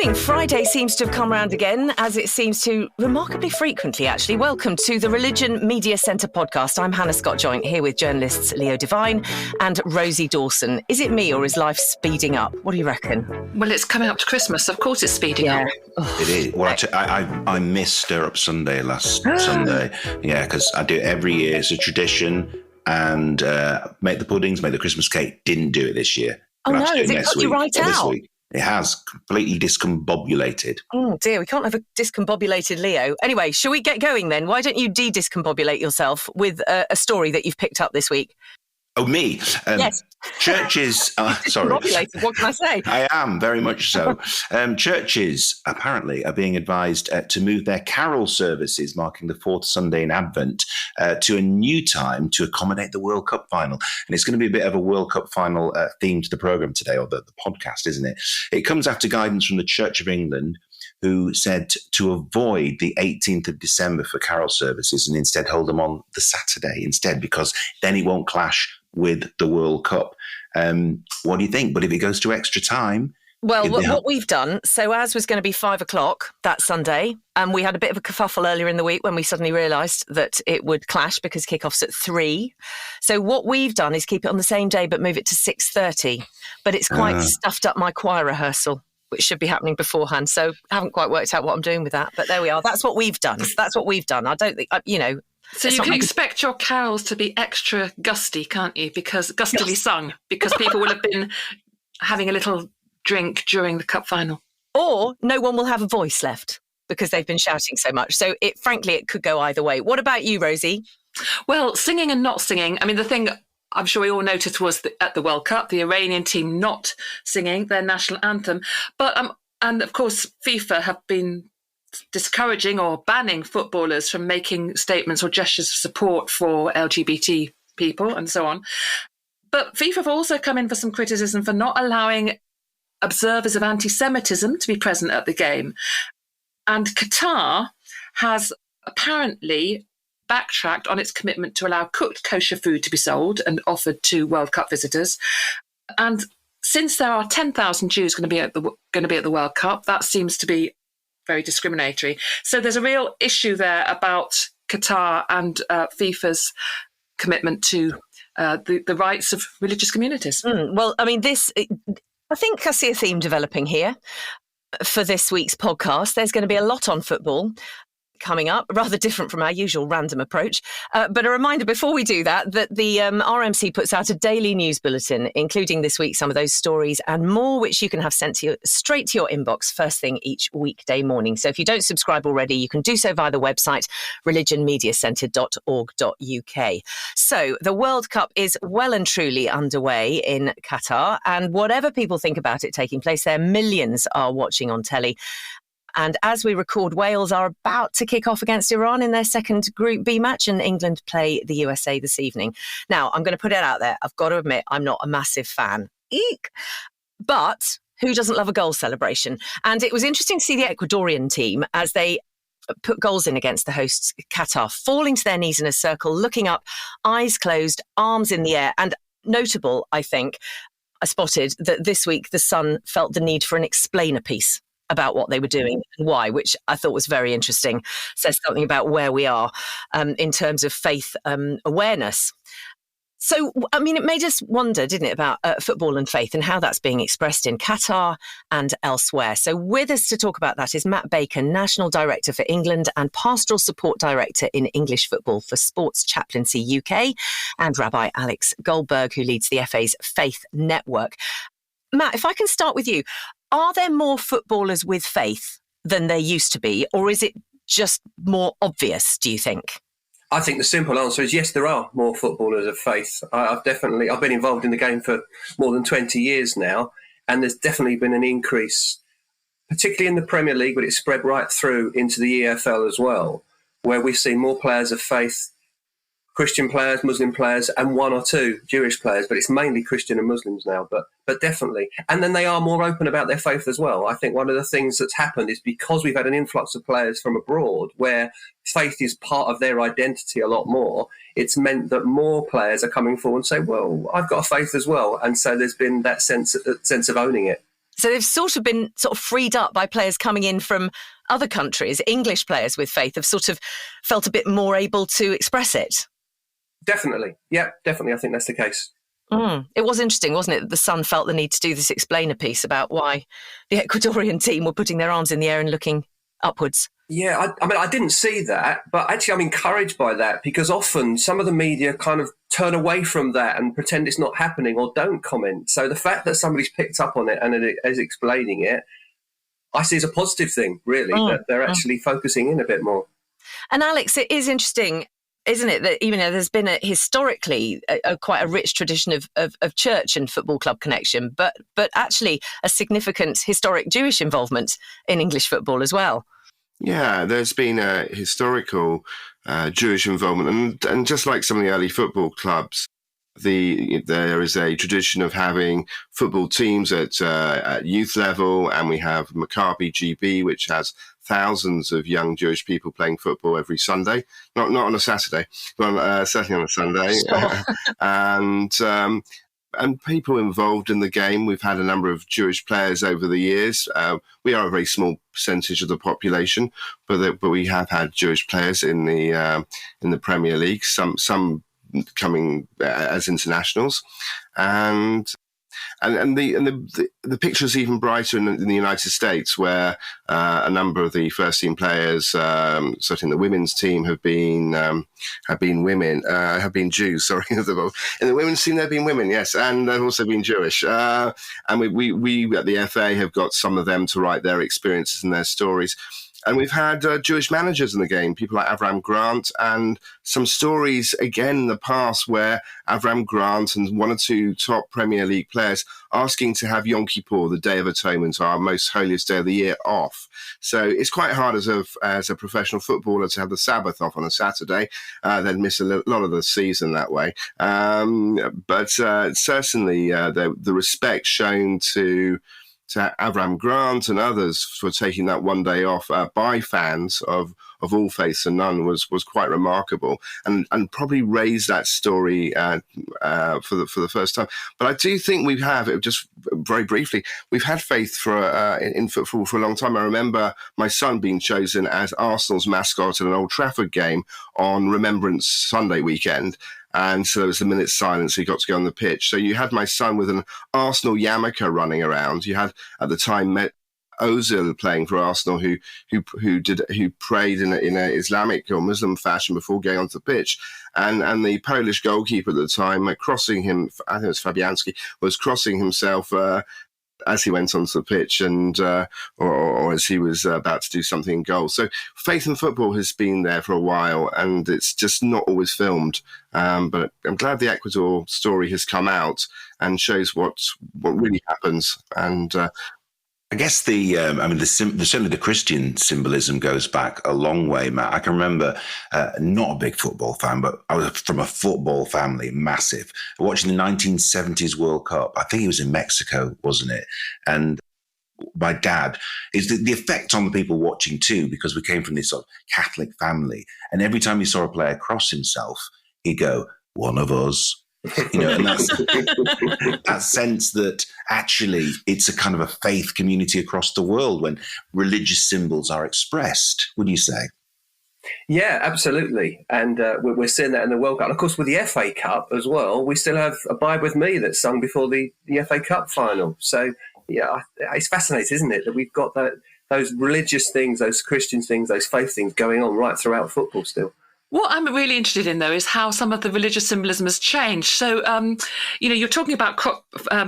morning. Friday seems to have come round again, as it seems to remarkably frequently, actually. Welcome to the Religion Media Centre podcast. I'm Hannah Scott-Joynt, here with journalists Leo Devine and Rosie Dawson. Is it me or is life speeding up? What do you reckon? Well, it's coming up to Christmas. Of course it's speeding up. It is. Well, I missed Stir Up Sunday last Sunday. Yeah, because I do it every year. It's a tradition. And make the puddings, make the Christmas cake. Didn't do it this year. Oh, no, has it got you right out? It has completely discombobulated. Oh, dear, we can't have a discombobulated Leo. Anyway, shall we get going then? Why don't you de-discombobulate yourself with a story that you've picked up this week? Oh, me? Yes. Churches... sorry. Discombobulated, what can I say? I am, very much so. Churches, apparently, are being advised to move their carol services, marking the fourth Sunday in Advent, to a new time to accommodate the World Cup final. And it's going to be a bit of a World Cup final theme to the programme today, or the podcast, isn't it? It comes after guidance from the Church of England, who said to avoid the 18th of December for carol services and instead hold them on the Saturday instead, because then it won't clash with the World Cup. What do you think? But if it goes to extra time... Well, what we've done, so ours was going to be 5:00 that Sunday, and we had a bit of a kerfuffle earlier in the week when we suddenly realised that it would clash because kickoff's at 3. So what we've done is keep it on the same day but move it to 6:30. But it's quite stuffed up my choir rehearsal, which should be happening beforehand. So I haven't quite worked out what I'm doing with that. But there we are. That's what we've done. I don't think, So you can expect your carols to be extra gusty, can't you? Because gustily sung, because people will have been having a little drink during the cup final. Or no one will have a voice left because they've been shouting so much. So frankly, it could go either way. What about you, Rosie? Well, singing and not singing. I mean, the thing I'm sure we all noticed was at the World Cup, the Iranian team not singing their national anthem. But and of course, FIFA have been discouraging or banning footballers from making statements or gestures of support for LGBT people and so on. But FIFA have also come in for some criticism for not allowing observers of antisemitism to be present at the game. And Qatar has apparently backtracked on its commitment to allow cooked kosher food to be sold and offered to World Cup visitors. And since there are 10,000 Jews going to be at the World Cup, that seems to be very discriminatory. So there's a real issue there about Qatar and FIFA's commitment to the rights of religious communities. Well, I mean, I think I see a theme developing here for this week's podcast. There's going to be a lot on football coming up, rather different from our usual random approach. But a reminder before we do that the RMC puts out a daily news bulletin, including this week some of those stories and more, which you can have sent to you straight to your inbox first thing each weekday morning. So if you don't subscribe already, you can do so via the website religionmediacentre.org.uk. So the World Cup is well and truly underway in Qatar, and whatever people think about it taking place there, millions are watching on telly. And as we record, Wales are about to kick off against Iran in their second Group B match, and England play the USA this evening. Now, I'm going to put it out there. I've got to admit, I'm not a massive fan. Eek! But who doesn't love a goal celebration? And it was interesting to see the Ecuadorian team as they put goals in against the hosts, Qatar, falling to their knees in a circle, looking up, eyes closed, arms in the air. And notable, I think, I spotted that this week the Sun felt the need for an explainer piece about what they were doing and why, which I thought was very interesting. Says something about where we are in terms of faith awareness. So, I mean, it made us wonder, didn't it, about football and faith and how that's being expressed in Qatar and elsewhere. So with us to talk about that is Matt Baker, National Director for England and Pastoral Support Director in English Football for Sports Chaplaincy UK, and Rabbi Alex Goldberg, who leads the FA's Faith Network. Matt, if I can start with you, are there more footballers with faith than there used to be, or is it just more obvious, do you think? I think the simple answer is yes, there are more footballers of faith. I've been involved in the game for more than 20 years now, and there's definitely been an increase, particularly in the Premier League, but it's spread right through into the EFL as well, where we've seen more players of faith, Christian players, Muslim players, and one or two Jewish players, but it's mainly Christian and Muslims now, but definitely. And then they are more open about their faith as well. I think one of the things that's happened is because we've had an influx of players from abroad where faith is part of their identity a lot more, it's meant that more players are coming forward and say, well, I've got a faith as well. And so there's been that sense of owning it. So they've sort of freed up by players coming in from other countries. English players with faith have sort of felt a bit more able to express it. Definitely. Yeah, definitely. I think that's the case. It was interesting, wasn't it, that the Sun felt the need to do this explainer piece about why the Ecuadorian team were putting their arms in the air and looking upwards. Yeah, I mean, I didn't see that, but actually I'm encouraged by that, because often some of the media kind of turn away from that and pretend it's not happening or don't comment. So the fact that somebody's picked up on it and is explaining it, I see as a positive thing, really, that they're actually focusing in a bit more. And Alex, it is interesting, isn't it, that even though there's been historically quite a rich tradition of church and football club connection, but actually a significant historic Jewish involvement in English football as well. Yeah, there's been a historical Jewish involvement, and just like some of the early football clubs, there is a tradition of having football teams at youth level, and we have Maccabi GB, which has thousands of young Jewish people playing football every Sunday. Not on a Saturday, but certainly on a Sunday. Sure. And people involved in the game. We've had a number of Jewish players over the years. We are a very small percentage of the population, but we have had Jewish players in the Premier League. Some coming as internationals, and the picture is even brighter in the United States, where a number of the first team players, certainly in the women's team, have been Jews. Sorry, in the women's team they've been women, yes, and they've also been Jewish. And we at the FA have got some of them to write their experiences and their stories. And we've had Jewish managers in the game, people like Avram Grant, and some stories again in the past where Avram Grant and one or two top Premier League players asking to have Yom Kippur, the Day of Atonement, our most holiest day of the year, off. So it's quite hard as a professional footballer to have the Sabbath off on a Saturday. They'd miss a lot of the season that way. But certainly the respect shown to Avram Grant and others for taking that one day off by fans of all faiths and none was quite remarkable, and probably raised that story for the first time. But I do think we have, just very briefly, we've had faith in football for a long time. I remember my son being chosen as Arsenal's mascot at an Old Trafford game on Remembrance Sunday weekend. And so there was a minute's silence. He got to go on the pitch. So you had my son with an Arsenal yarmulke running around. You had at the time Ozil playing for Arsenal, who prayed in a Islamic or Muslim fashion before going onto the pitch, and the Polish goalkeeper at the time crossing him. I think it was Fabianski, was crossing himself as he went onto the pitch, and or as he was about to do something in goal. So faith in football has been there for a while, and it's just not always filmed. But I'm glad the Ecuador story has come out and shows what really happens. And I guess certainly the Christian symbolism goes back a long way, Matt. I can remember, not a big football fan, but I was from a football family, massive, watching the 1970s World Cup. I think it was in Mexico, wasn't it? And my dad, is the effect on the people watching too, because we came from this sort of Catholic family. And every time he saw a player cross himself, he'd go, "One of us." And that's that sense that actually it's a kind of a faith community across the world when religious symbols are expressed, would you say? Yeah, absolutely. And we're seeing that in the World Cup. And of course, with the FA Cup as well, we still have Abide With Me that's sung before the FA Cup final. So, yeah, it's fascinating, isn't it, that we've got those religious things, those Christian things, those faith things going on right throughout football still. What I'm really interested in, though, is how some of the religious symbolism has changed. So, you're talking about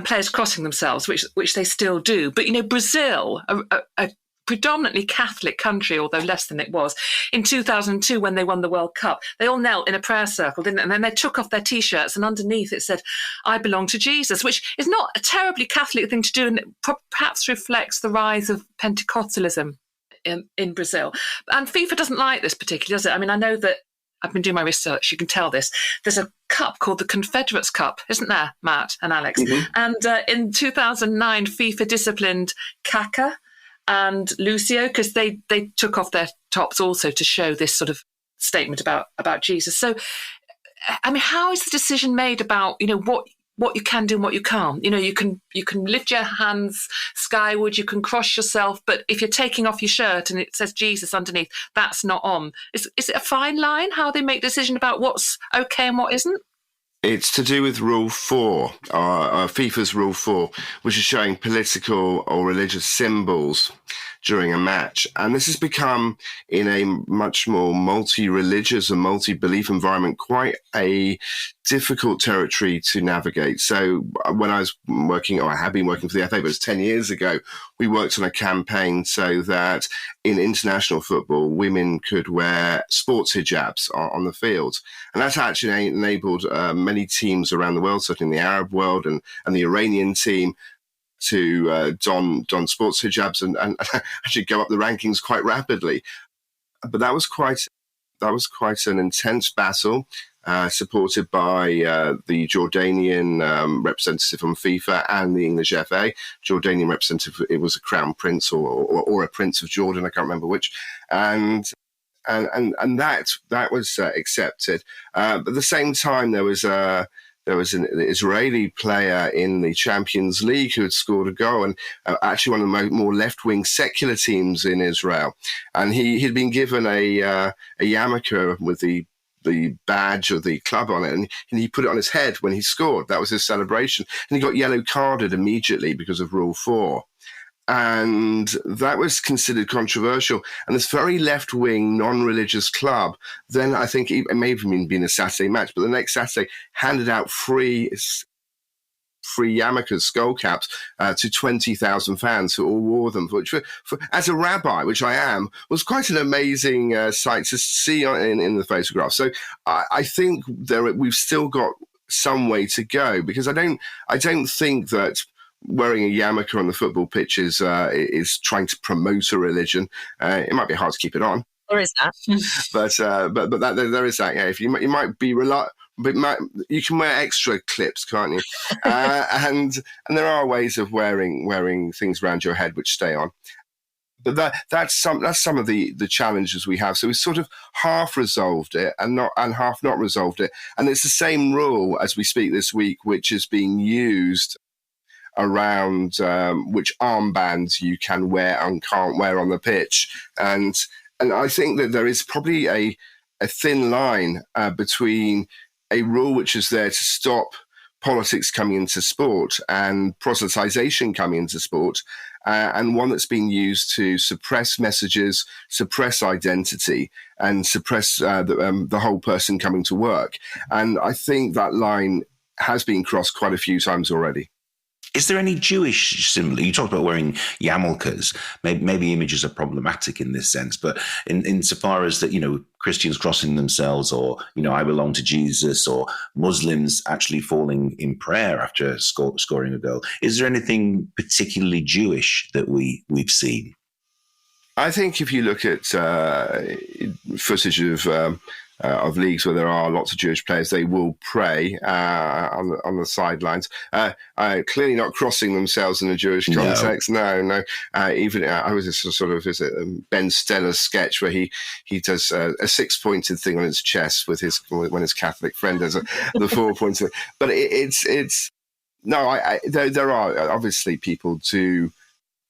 players crossing themselves, which they still do. But, Brazil, a predominantly Catholic country, although less than it was, in 2002 when they won the World Cup, they all knelt in a prayer circle, didn't they? And then they took off their T-shirts and underneath it said, "I belong to Jesus," which is not a terribly Catholic thing to do, and it perhaps reflects the rise of Pentecostalism in Brazil. And FIFA doesn't like this particularly, does it? I mean, I know that I've been doing my research, you can tell this. There's a cup called the Confederates Cup, isn't there, Matt and Alex? Mm-hmm. And in 2009, FIFA disciplined Kaká and Lucio because they took off their tops also to show this sort of statement about Jesus. So, I mean, how is the decision made about, what you can do and what you can't. You can lift your hands skyward, you can cross yourself, but if you're taking off your shirt and it says Jesus underneath, that's not on. Is it a fine line how they make decision about what's okay and what isn't? It's to do with Rule 4, FIFA's Rule 4, which is showing political or religious symbols during a match. And this has become, in a much more multi-religious and multi-belief environment, quite a difficult territory to navigate. So when I was working, or I have been working for the FA, but it was 10 years ago, we worked on a campaign so that in international football, women could wear sports hijabs on the field. And that's actually enabled many teams around the world, certainly in the Arab world and the Iranian team, to don sports hijabs and actually go up the rankings quite rapidly. But that was quite an intense battle, supported by the Jordanian representative on FIFA and the English FA. Jordanian representative, it was a crown prince or a prince of Jordan, I can't remember which, and that was accepted. But at the same time, there was an Israeli player in the Champions League who had scored a goal, and actually one of the more left-wing secular teams in Israel. And he'd been given a yarmulke with the badge of the club on it, and he put it on his head when he scored. That was his celebration. And he got yellow carded immediately because of Rule 4. And that was considered controversial. And this very left-wing, non-religious club, then I think it may have been a Saturday match, but the next Saturday handed out free yarmulkes, skull caps, to 20,000 fans who all wore them, which, as a rabbi, which I am, was quite an amazing sight to see in the photograph. So I think we've still got some way to go, because I don't think that wearing a yarmulke on the football pitch is trying to promote a religion. It might be hard to keep it on. There is that, but there is that. Yeah, if you might be but you can wear extra clips, can't you? And there are ways of wearing things around your head which stay on. But that's some of the challenges we have. So we sort of half resolved it and half not resolved it. And it's the same rule as we speak this week, which is being used around which armbands you can wear and can't wear on the pitch. And I think that there is probably a thin line between a rule which is there to stop politics coming into sport and proselytization coming into sport, and one that's being used to suppress messages, suppress identity, and suppress the whole person coming to work. And I think that line has been crossed quite a few times already. Is there any Jewish symbol? You talked about wearing yarmulkes. Maybe images are problematic in this sense, but insofar as that, Christians crossing themselves, or, I belong to Jesus, or Muslims actually falling in prayer after scoring a goal, is there anything particularly Jewish that we've seen? I think if you look at footage of leagues where there are lots of Jewish players, they will pray on the sidelines. Clearly not crossing themselves in a Jewish context. No. Even I was sort of Ben Steller's sketch where he does a 6-pointed thing on his chest with when his Catholic friend does the 4-pointed. But there are obviously people to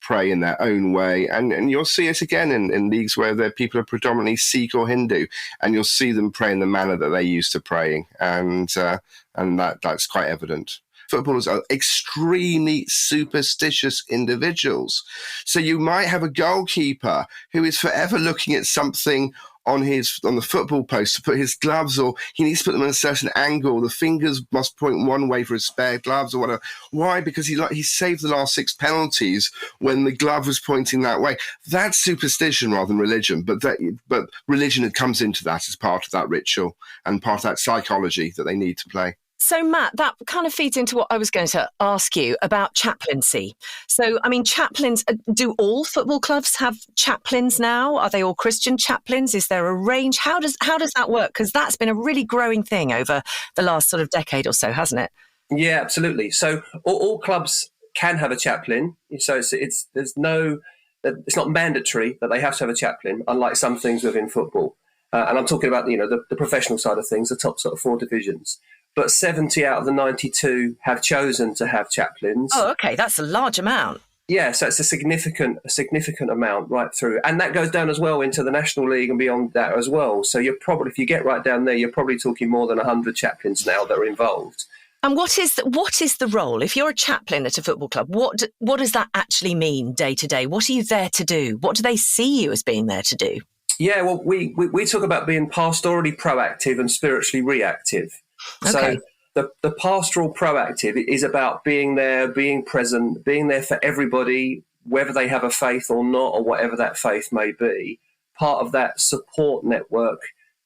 pray in their own way, and you'll see it again in leagues where the people are predominantly Sikh or Hindu, and you'll see them pray in the manner that they're used to praying, and that's quite evident. Footballers are extremely superstitious individuals, so you might have a goalkeeper who is forever looking at something on the football post to put his gloves, or he needs to put them in a certain angle. The fingers must point one way for his spare gloves or whatever. Why? Because he saved the last 6 penalties when the glove was pointing that way. That's superstition rather than religion. But religion comes into that as part of that ritual and part of that psychology that they need to play. So, Matt, that kind of feeds into what I was going to ask you about chaplaincy. So, chaplains, do all football clubs have chaplains now? Are they all Christian chaplains? Is there a range? How does that work? Because that's been a really growing thing over the last sort of decade or so, hasn't it? Yeah, absolutely. So all clubs can have a chaplain. So it's not mandatory that they have to have a chaplain, unlike some things within football. And I'm talking about the professional side of things, the top sort of 4 divisions. but 70 out of the 92 have chosen to have chaplains. Oh, okay, that's a large amount. Yeah, so it's a significant amount right through. And that goes down as well into the National League and beyond that as well. So you're probably, if you get right down there, you're probably talking more than 100 chaplains now that are involved. And what is the role? If you're a chaplain at a football club, what does that actually mean day to day? What are you there to do? What do they see you as being there to do? Yeah, well, we talk about being pastorally proactive and spiritually reactive. Okay. So the pastoral proactive is about being there, being present, being there for everybody, whether they have a faith or not, or whatever that faith may be, part of that support network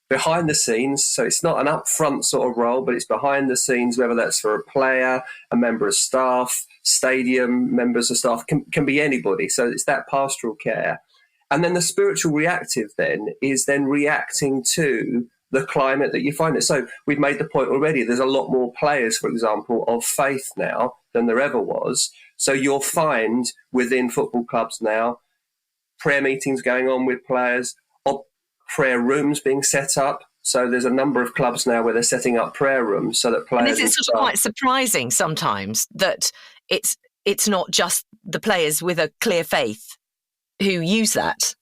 behind the scenes. So it's not an upfront sort of role, but it's behind the scenes, whether that's for a player, a member of staff, stadium members of staff, can be anybody. So it's that pastoral care. And then the spiritual reactive then is then reacting to the climate that you find it. So we've made the point already, there's a lot more players, for example, of faith now than there ever was. So you'll find within football clubs now, prayer meetings going on with players, or prayer rooms being set up. So there's a number of clubs now where they're setting up prayer rooms so that players... And is it sort of quite surprising sometimes that it's not just the players with a clear faith who use that?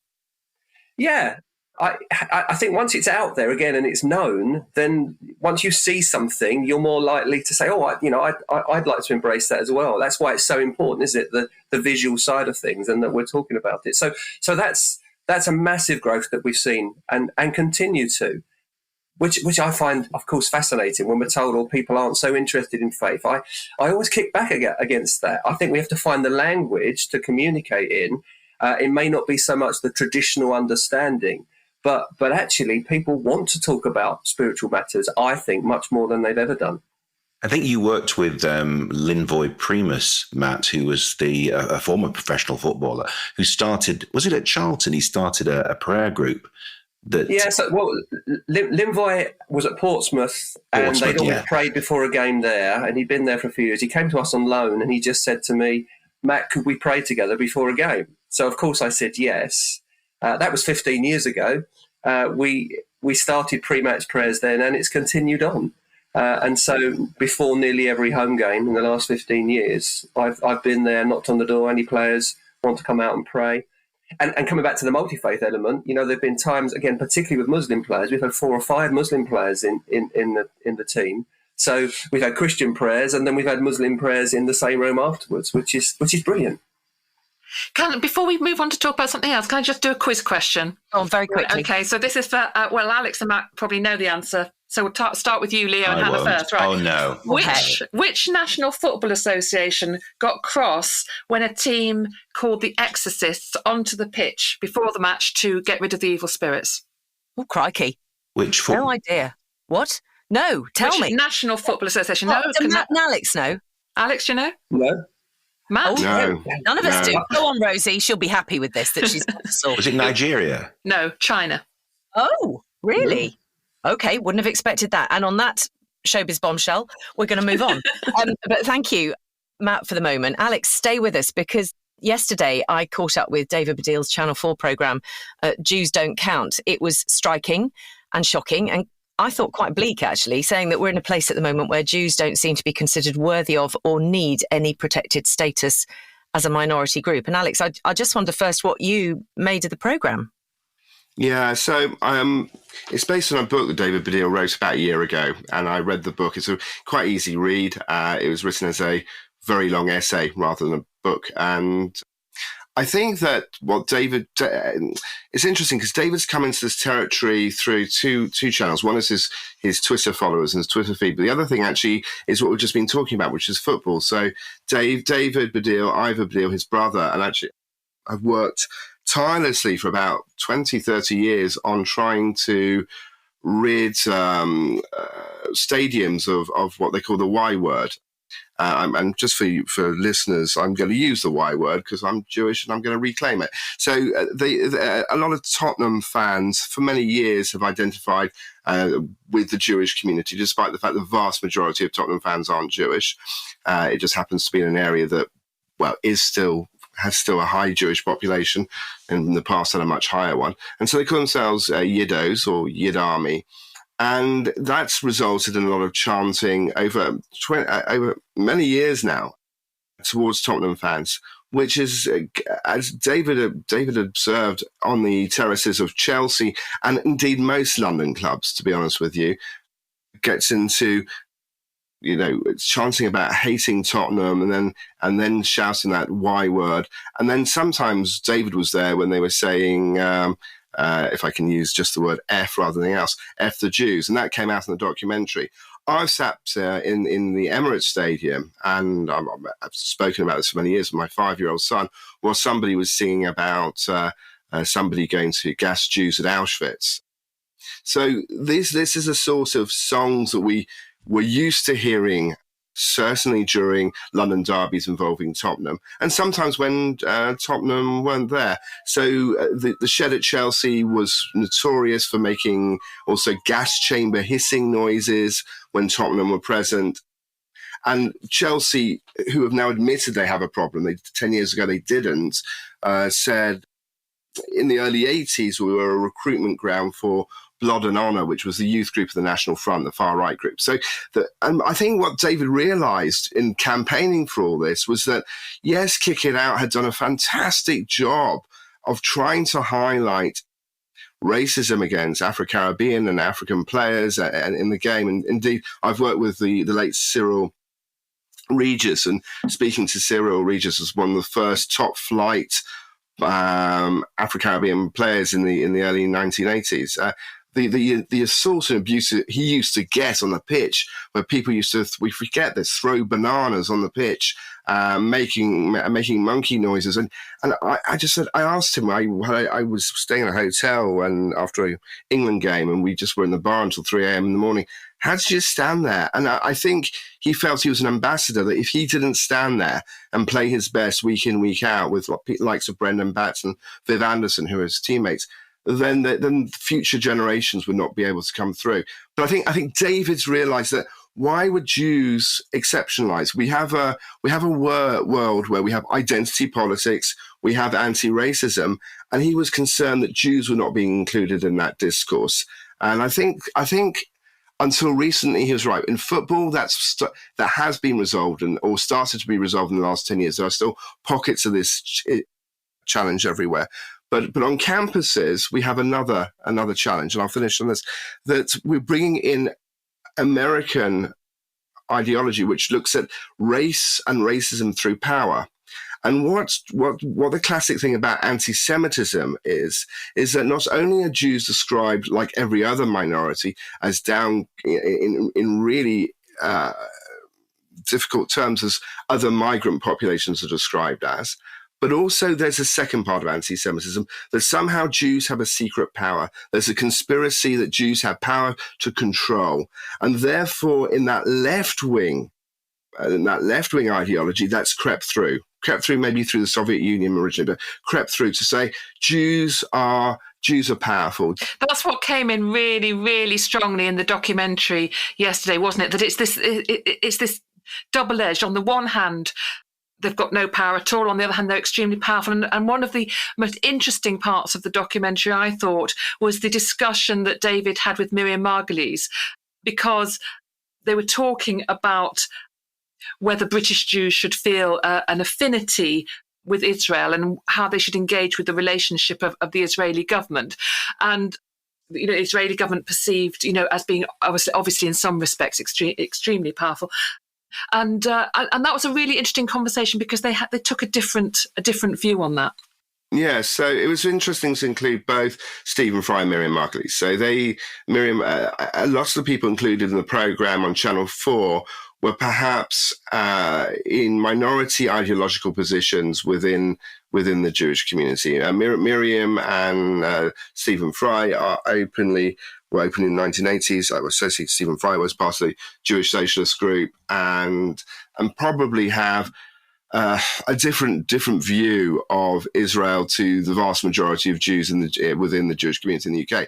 Yeah. I think once it's out there again and it's known, then once you see something, you're more likely to say, I'd like to embrace that as well. That's why it's so important, isn't it? The visual side of things, and that we're talking about it. So that's a massive growth that we've seen and continue to, which I find, of course, fascinating when we're told, people aren't so interested in faith. I always kick back against that. I think we have to find the language to communicate in. It may not be so much the traditional understanding, but actually people want to talk about spiritual matters, I think, much more than they've ever done. I think you worked with Linvoy Primus, Matt, who was a former professional footballer who started, was it at Charlton? He started a prayer group. Linvoy was at Portsmouth and they'd always prayed before a game there, and he'd been there for a few years. He came to us on loan and he just said to me, Matt, could we pray together before a game? So, of course, I said yes. That was 15 years ago. We started pre-match prayers then, and it's continued on. And so before nearly every home game in the last 15 years, I've been there, knocked on the door, any players want to come out and pray. And coming back to the multi-faith element, there have been times, again, particularly with Muslim players, we've had 4 or 5 Muslim players in the team. So we've had Christian prayers, and then we've had Muslim prayers in the same room afterwards, which is brilliant. Before we move on to talk about something else, can I just do a quiz question? Oh, very quickly. Okay, so this is for, Alex and Matt probably know the answer. So we'll start with you, Leo, and Hannah first, right? Oh, no. Which National Football Association got cross when a team called the Exorcists onto the pitch before the match to get rid of the evil spirits? Oh, crikey. Which football? No idea. What? No, tell me. National Football Association. What, no, Matt and Alex know? Alex, do you know? No. Matt? No. None of us do. Go on, Rosie. She'll be happy with this, that she's got the source. Was it Nigeria? No, China. Oh, really? Okay, wouldn't have expected that. And on that showbiz bombshell, we're going to move on. But thank you, Matt, for the moment. Alex, stay with us, because yesterday I caught up with David Baddiel's Channel 4 programme, Jews Don't Count. It was striking and shocking, and I thought quite bleak, actually, saying that we're in a place at the moment where Jews don't seem to be considered worthy of or need any protected status as a minority group. And Alex, I just wonder first what you made of the programme. Yeah, so it's based on a book that David Baddiel wrote about a year ago, and I read the book. It's a quite easy read. It was written as a very long essay rather than a book, and I think that it's interesting because David's come into this territory through two channels. One is his Twitter followers and his Twitter feed, but the other thing actually is what we've just been talking about, which is football. So David Baddiel, Ivor Baddiel, his brother, and actually I've worked tirelessly for about 20, 30 years on trying to rid stadiums of what they call the Y word. And just for listeners, I'm going to use the Y word because I'm Jewish and I'm going to reclaim it. So a lot of Tottenham fans for many years have identified with the Jewish community, despite the fact the vast majority of Tottenham fans aren't Jewish. It just happens to be in an area that, has still a high Jewish population, and in the past had a much higher one. And so they call themselves Yiddos or Yid Army. And that's resulted in a lot of chanting over many years now towards Tottenham fans, which is, as David observed, on the terraces of Chelsea and indeed most London clubs, to be honest with you, gets into, chanting about hating Tottenham and then shouting that Y word. And then sometimes David was there when they were saying, if I can use just the word F rather than anything else, F the Jews. And that came out in the documentary. I've sat in the Emirates Stadium, and I've spoken about this for many years with my 5-year-old son, while somebody was singing about somebody going to gas Jews at Auschwitz. So this is a sort of songs that we were used to hearing, certainly during London derbies involving Tottenham, and sometimes when Tottenham weren't there. So the shed at Chelsea was notorious for making also gas chamber hissing noises when Tottenham were present. And Chelsea, who have now admitted they have a problem, 10 years ago they didn't, said in the early 80s we were a recruitment ground for Blood and Honour, which was the youth group of the National Front, the far-right group. So I think what David realised in campaigning for all this was that, yes, Kick It Out had done a fantastic job of trying to highlight racism against Afro-Caribbean and African players in the game. And indeed, I've worked with the late Cyril Regis, and speaking to Cyril Regis as one of the first top-flight Afro-Caribbean players in the early 1980s. The assault and abuse he used to get on the pitch, where people used to, we forget this, throw bananas on the pitch, making monkey noises, and I just said, I asked him, I was staying in a hotel and after an England game, and we just were in the bar until 3 a.m. in the morning. How did you stand there? And I think he felt he was an ambassador, that if he didn't stand there and play his best week in, week out with likes of Brendan Batts and Viv Anderson, who are his teammates, then future generations would not be able to come through. But I think David's realised that why would Jews exceptionalise? We have a world where we have identity politics, we have anti-racism, and he was concerned that Jews were not being included in that discourse. And I think until recently he was right. In football, that has been resolved or started to be resolved in the last 10 years. There are still pockets of this challenge everywhere. But on campuses, we have another challenge, and I'll finish on this, that we're bringing in American ideology, which looks at race and racism through power. And what the classic thing about anti-Semitism is that not only are Jews described like every other minority as down in really difficult terms as other migrant populations are described as, but also there's a second part of anti-Semitism, that somehow Jews have a secret power. There's a conspiracy that Jews have power to control. And therefore, in that left-wing ideology, that's crept through maybe through the Soviet Union originally, but crept through to say Jews are powerful. That's what came in really, really strongly in the documentary yesterday, wasn't it? That it's this double-edged. On the one hand, they've got no power at all. On the other hand, they're extremely powerful. And one of the most interesting parts of the documentary, I thought, was the discussion that David had with Miriam Margolyes, because they were talking about whether British Jews should feel an affinity with Israel and how they should engage with the relationship of the Israeli government. And the Israeli government perceived, as being obviously in some respects extremely powerful. And that was a really interesting conversation, because they took a different view on that. Yeah, so it was interesting to include both Stephen Fry and Miriam Margolyes. So lots of the people included in the programme on Channel 4 were perhaps in minority ideological positions within the Jewish community. Miriam and Stephen Fry were open in the 1980s. I was associated. Stephen Fry was part of the Jewish Socialist Group, and probably have a different view of Israel to the vast majority of Jews within the Jewish community in the UK.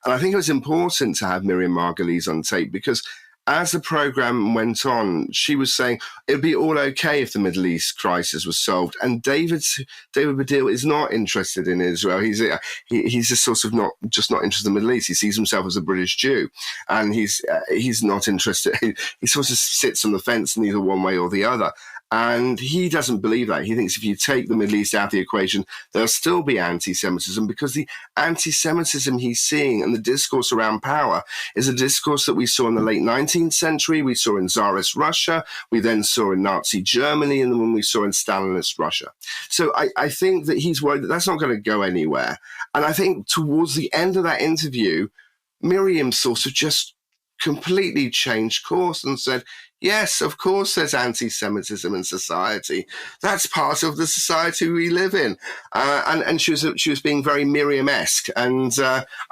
And I think it was important to have Miriam Margolyes on tape, because as the program went on, she was saying it'd be all okay if the Middle East crisis was solved. And David Baddiel is not interested in Israel. He's just sort of not interested in the Middle East. He sees himself as a British Jew, and he's not interested. He sort of sits on the fence, neither one way or the other. And he doesn't believe that. He thinks if you take the Middle East out of the equation, there'll still be anti-Semitism, because the anti-Semitism he's seeing and the discourse around power is a discourse that we saw in the late 19th century, we saw in Tsarist Russia, we then saw in Nazi Germany, and then we saw in Stalinist Russia. So I think that he's worried that that's not going to go anywhere. And I think towards the end of that interview, Miriam sort of just completely changed course and said, yes, of course there's anti-Semitism in society. That's part of the society we live in. And she was being very Miriam-esque. And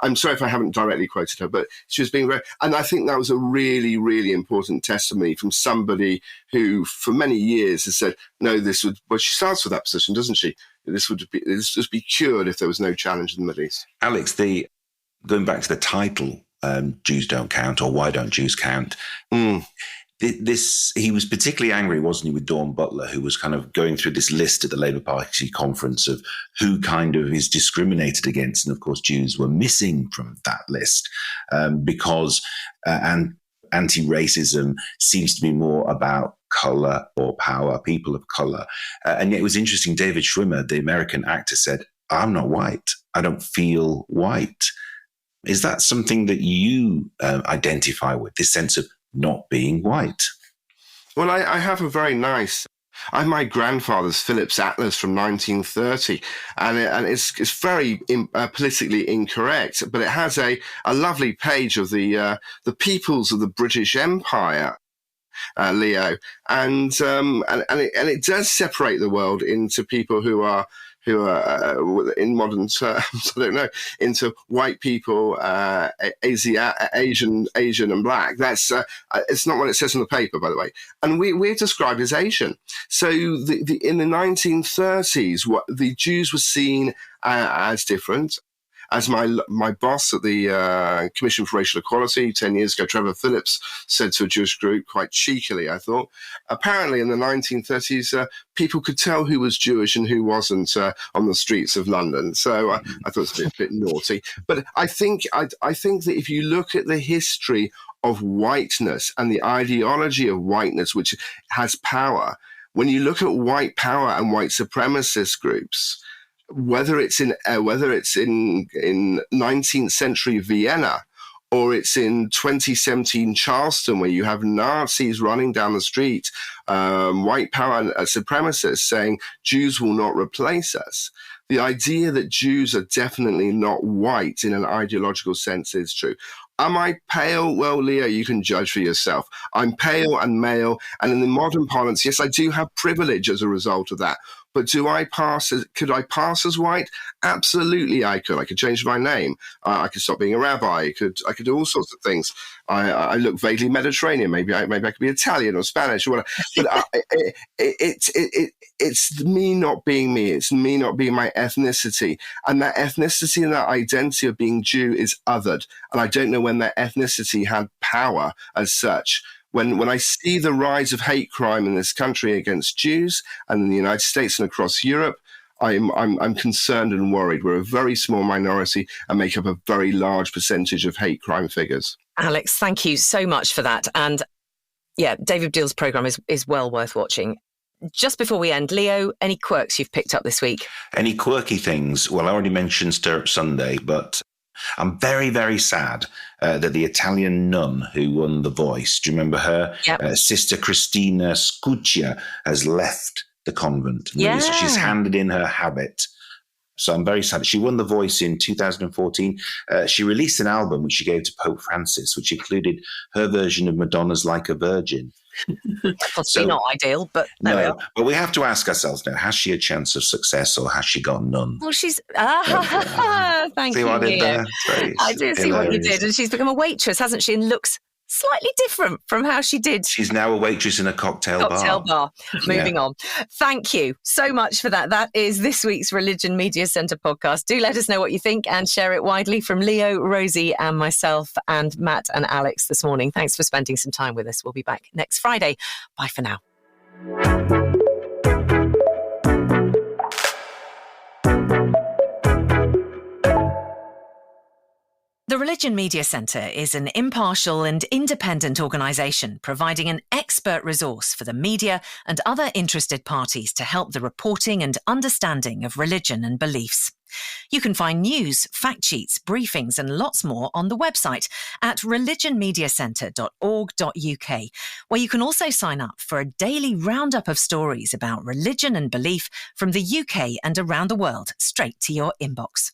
I'm sorry if I haven't directly quoted her, but she was being very... And I think that was a really, really important testimony from somebody who for many years has said, no, this would... Well, she starts with that position, doesn't she? This would just be cured if there was no challenge in the Middle East. Alex, going back to the title, Jews Don't Count, or Why Don't Jews Count? He was particularly angry, wasn't he, with Dawn Butler, who was kind of going through this list at the Labour Party conference of who kind of is discriminated against. And of course, Jews were missing from that list because anti-racism seems to be more about colour or power, people of colour. And yet it was interesting, David Schwimmer, the American actor, said, I'm not white. I don't feel white. Is that something that you identify with, this sense of not being white? Well, I have a very nice... I have my grandfather's Phillips Atlas from 1930, and it's very politically incorrect, but it has a lovely page of the peoples of the British Empire, Leo, and it does separate the world into people who are in modern terms, I don't know, into white people, Asian and black. That's it's not what it says on the paper, by the way. And we're described as Asian. So in the 1930s, what the Jews were seen as different. As my boss at the Commission for Racial Equality 10 years ago, Trevor Phillips, said to a Jewish group, quite cheekily, I thought, apparently in the 1930s, people could tell who was Jewish and who wasn't on the streets of London. So I thought it was a bit naughty. But I think that if you look at the history of whiteness and the ideology of whiteness, which has power, when you look at white power and white supremacist groups, whether it's in 19th century Vienna or it's in 2017 Charleston, where you have Nazis running down the street, white power and supremacists saying Jews will not replace us. The idea that Jews are definitely not white in an ideological sense is true. Am I pale? Well, Leo, you can judge for yourself. I'm pale and male, and in the modern parlance, yes, I do have privilege as a result of that. But could I pass as white? Absolutely, I could. I could change my name. I could stop being a rabbi. I could do all sorts of things. I look vaguely Mediterranean. Maybe I could be Italian or Spanish or whatever. But it's me not being me. It's me not being my ethnicity. And that ethnicity and that identity of being Jew is othered. And I don't know when that ethnicity had power as such. When I see the rise of hate crime in this country against Jews and in the United States and across Europe, I'm concerned and worried. We're a very small minority and make up a very large percentage of hate crime figures. Alex, thank you so much for that. And yeah, David Baddiel's programme is well worth watching. Just before we end, Leo, any quirks you've picked up this week? Any quirky things? Well, I already mentioned Stir Up Sunday, but I'm very, very sad that the Italian nun who won The Voice, do you remember her? Yep. Sister Cristina Scuccia has left the convent. Yeah. She's handed in her habit. So I'm very sad. She won The Voice in 2014. She released an album which she gave to Pope Francis, which included her version of Madonna's Like a Virgin. Possibly not ideal, but there we are. But we have to ask ourselves now, has she a chance of success or has she got none? Well, she's... thank see you, what I did Leo. there? I do see what you did. And she's become a waitress, hasn't she? And looks slightly different from how she did. She's now a waitress in a cocktail bar. Moving on. Thank you so much for that. That is this week's Religion Media Centre podcast. Do let us know what you think and share it widely from Leo, Rosie and myself and Matt and Alex this morning. Thanks for spending some time with us. We'll be back next Friday. Bye for now. The Religion Media Centre is an impartial and independent organisation providing an expert resource for the media and other interested parties to help the reporting and understanding of religion and beliefs. You can find news, fact sheets, briefings and lots more on the website at religionmediacentre.org.uk, where you can also sign up for a daily roundup of stories about religion and belief from the UK and around the world straight to your inbox.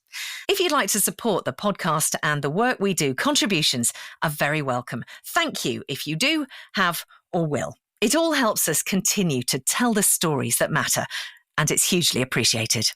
If you'd like to support the podcast and the work we do, contributions are very welcome. Thank you if you do, have or will. It all helps us continue to tell the stories that matter, and it's hugely appreciated.